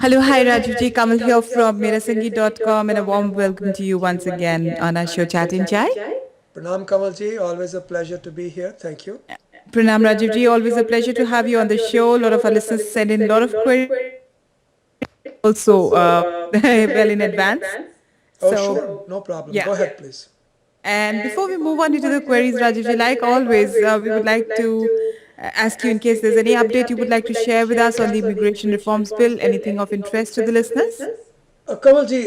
Hello, hi Rajivji. Kamal here from merasangi.com and a warm welcome to you once again on our show Chat in Chai. Pranam Kamalji, always a pleasure to be here. Thank you. Pranam Rajivji, always a pleasure to have you on the show. A lot of our listeners send in a lot of queries also well in advance. Oh, So, sure, no problem. yeah. Go ahead, please. And before we move on into the queries, Rajivji, like always, we would like to ask you in case there's any update you would like to share with us on the immigration reforms bill, anything of interest to the listeners? Kamalji,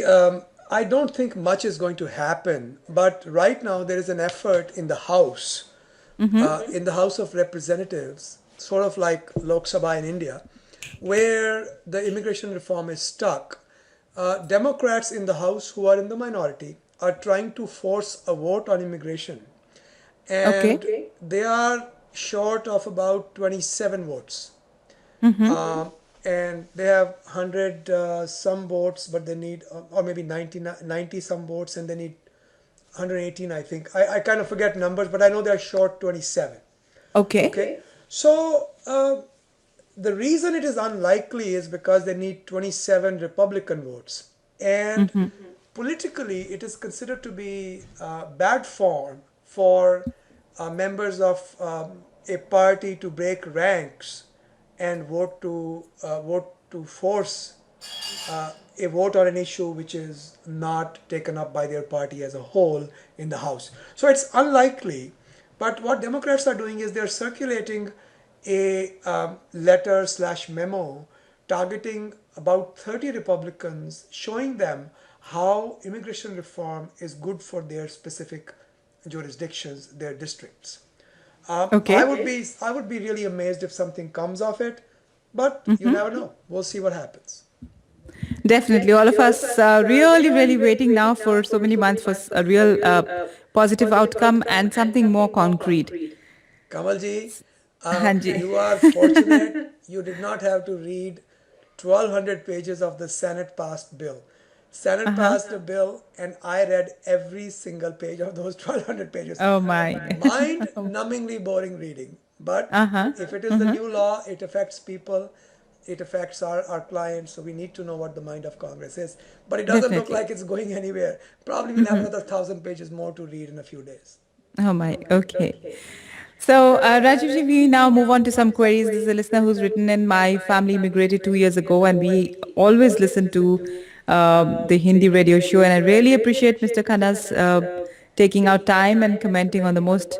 I don't think much is going to happen, but right now there is an effort in the House of Representatives, sort of like Lok Sabha in India, where the immigration reform is stuck. Democrats in the House, who are in the minority, are trying to force a vote on immigration, and Okay. they are short of about 27 votes. Um, and they have 100 some votes, but they need, or maybe 90 some votes, and they need 118, I think. I kind of forget numbers, but I know they're short 27. Okay. Okay. So the reason it is unlikely is because they need 27 Republican votes. And politically, it is considered to be bad form for members of a party to break ranks and vote to force a vote on an issue which is not taken up by their party as a whole in the House. So it's unlikely. But what Democrats are doing is they're circulating a letter slash memo targeting about 30 Republicans, showing them how immigration reform is good for their specific jurisdictions, their districts. Okay. I would be really amazed if something comes of it, but you never know. We'll see what happens. Definitely. All of us are really, really waiting now for so many months for a real positive outcome and something more concrete. Kamalji, Hanji. you are fortunate. You did not have to read 1200 pages of the Senate passed bill. Senate Uh-huh. passed a bill, and I read every single page of those 1200 pages. Oh my. Mind numbingly boring reading. But Uh-huh. if it is the new law, it affects people, it affects our clients, so we need to know what the mind of Congress is. But it doesn't look Definitely. like it's going anywhere. Probably we'll have another 1000 pages more to read in a few days. Oh my. Okay. So, Rajivji, we now move on to some queries. This is a listener who's written in. My family immigrated 2 years ago, and we always listen to the Hindi radio show. And I really appreciate Mr. Khanna's taking out time and commenting on the most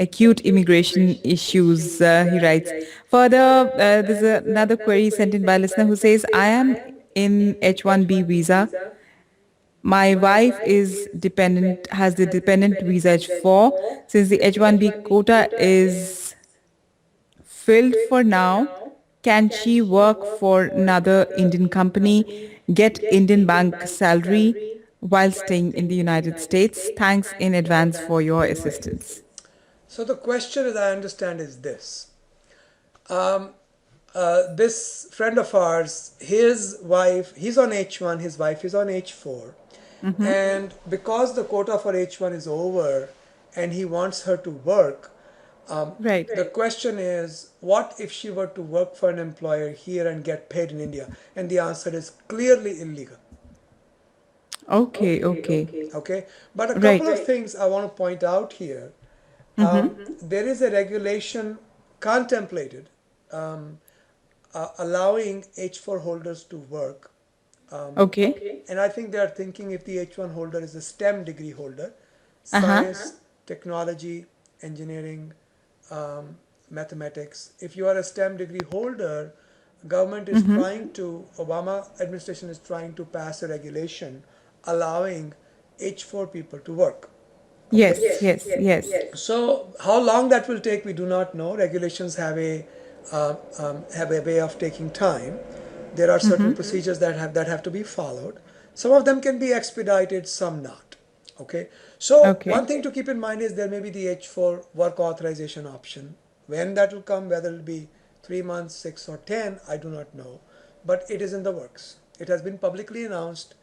acute immigration issues, he writes. Further, there's another query sent in by a listener who says, I am in H-1B visa. My wife is dependent, has the dependent visa H-4. Since the H-1B quota is filled for now, can she work for another Indian company, get Indian bank salary while staying in the United States? Thanks in advance for your assistance. So the question, as I understand, is this. This friend of ours, his wife, he's on H1, his wife is on H4. And because the quota for H1 is over and he wants her to work, Right. the question is, what if she were to work for an employer here and get paid in India? And the answer is clearly illegal. Okay, okay. Okay, but a couple Right. of things I want to point out here. There is a regulation contemplated um, allowing H4 holders to work. Okay. And I think they are thinking if the H1 holder is a STEM degree holder, Uh-huh. science, technology, engineering, mathematics. If you are a STEM degree holder, government is trying to, Obama administration is trying to pass a regulation allowing H4 people to work. Okay. Yes, yes, yes. So how long that will take, we do not know. Regulations have a way of taking time. There are certain procedures that have to be followed. Some of them can be expedited, some not. Okay. So Okay. one thing to keep in mind is there may be the H4 work authorization option. When that will come, whether it will be 3 months, 6 or 10, I do not know. But it is in the works. It has been publicly announced.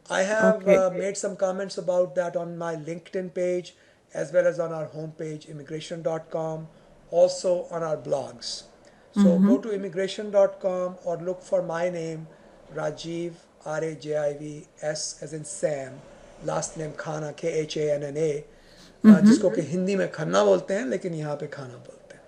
I have Okay. made some comments about that on my LinkedIn page as well as on our homepage immigration.com, also on our blogs. So go to immigration.com or look for my name, Rajiv, Rajivs as in Sam, last name Khana, Khanna, जिसको कि हिंदी में खन्ना बोलते हैं लेकिन यहाँ पे खाना बोलते हैं,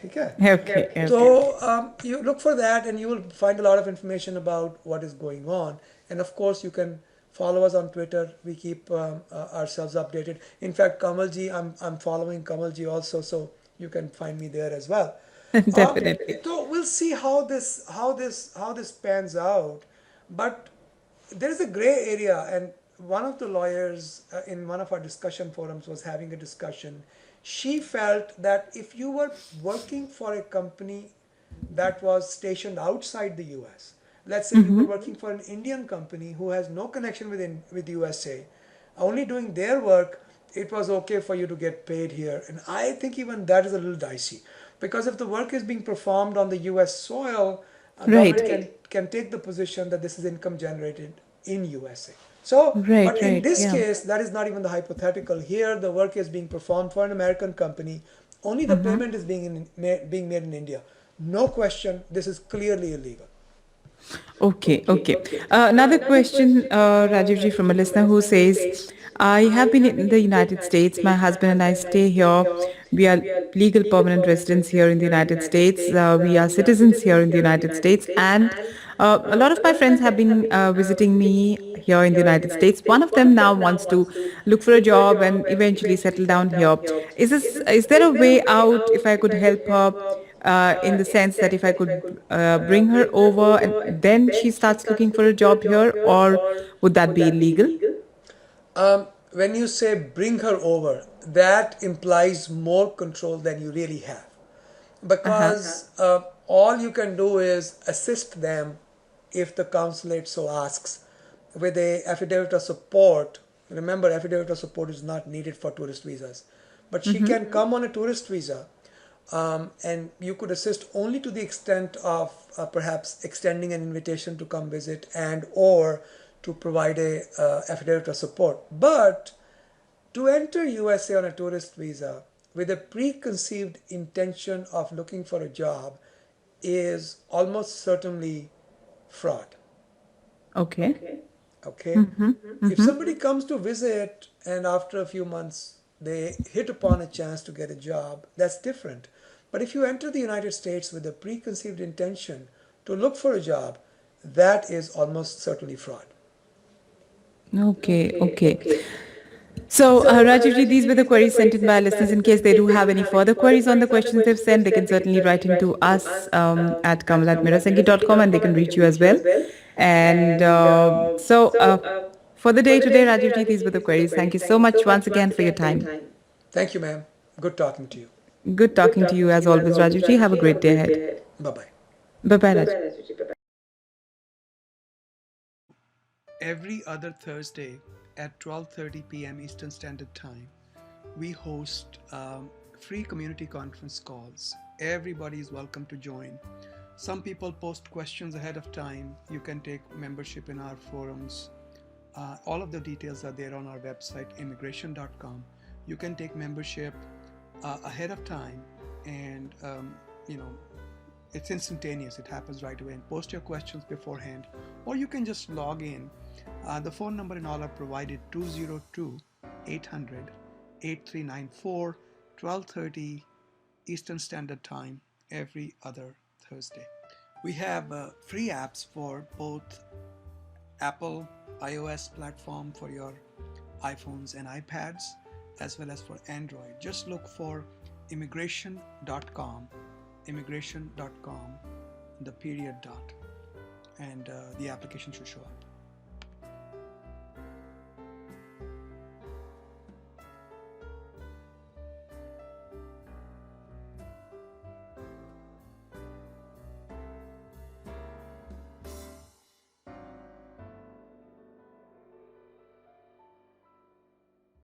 ठीक है. Okay, So okay. you look for that and you will find a lot of information about what is going on. And of course, you can follow us on Twitter. We keep ourselves updated. In fact, Kamalji, I'm following Kamalji also, so you can find me there as well. Definitely. So we'll see how this pans out, but there is a gray area, and one of the lawyers in one of our discussion forums was having a discussion. She felt that if you were working for a company that was stationed outside the US, let's say you were working for an Indian company who has no connection with USA, only doing their work, it was okay for you to get paid here. And I think even that is a little dicey, because if the work is being performed on the US soil, government Right, can take the position that this is income generated in USA. So, but right, in right. this Yeah. case, that is not even the hypothetical. Here, the work is being performed for an American company. Only the payment is being made in India. No question, this is clearly illegal. Okay, okay. Another question, Rajivji, from a listener who says, I have been in the United States. My husband and I stay here. We are legal permanent residents here in the United States. We are citizens here in the United States. And a lot of my friends have been visiting me here in the United States. One of them now wants to look for a job and eventually settle down here. Is there a way out if I could help her? In the sense that if I could bring her over and then she starts looking for a job here, or would that be illegal? When you say bring her over, that implies more control than you really have, Uh-huh. because all you can do is assist them if the consulate so asks with a affidavit of support. Remember, affidavit of support is not needed for tourist visas, but she can come on a tourist visa, and you could assist only to the extent of perhaps extending an invitation to come visit and or to provide a affidavit of support. But to enter USA on a tourist visa with a preconceived intention of looking for a job is almost certainly fraud. Okay. Okay? If somebody comes to visit and after a few months they hit upon a chance to get a job, that's different. But if you enter the United States with a preconceived intention to look for a job, that is almost certainly fraud. Okay, okay. So, Rajivji, these were the queries sent in by listeners. In case they do have any further queries on the questions they've sent, they can certainly write into us at kamal@mirasengi.com, and they can reach you as well. And for the day today, Rajivji, these were the queries. Thank you so much once again for your time. Thank you, ma'am. Good talking to you. Good talking to you as always, Rajivji. Have a great day ahead. Bye bye. Bye bye, Raj. Every other Thursday at 12:30 p.m. Eastern Standard Time, we host free community conference calls. Everybody is welcome to join. Some people post questions ahead of time. You can take membership in our forums. All of the details are there on our website, immigration.com. You can take membership ahead of time, and you know, it's instantaneous. It happens right away. And post your questions beforehand, or you can just log in. The phone number and all are provided: 202 800 8394, 12:30 Eastern Standard Time every other Thursday. We have free apps for both Apple iOS platform for your iPhones and iPads, as well as for Android. Just look for immigration.com, the period dot, and the application should show up.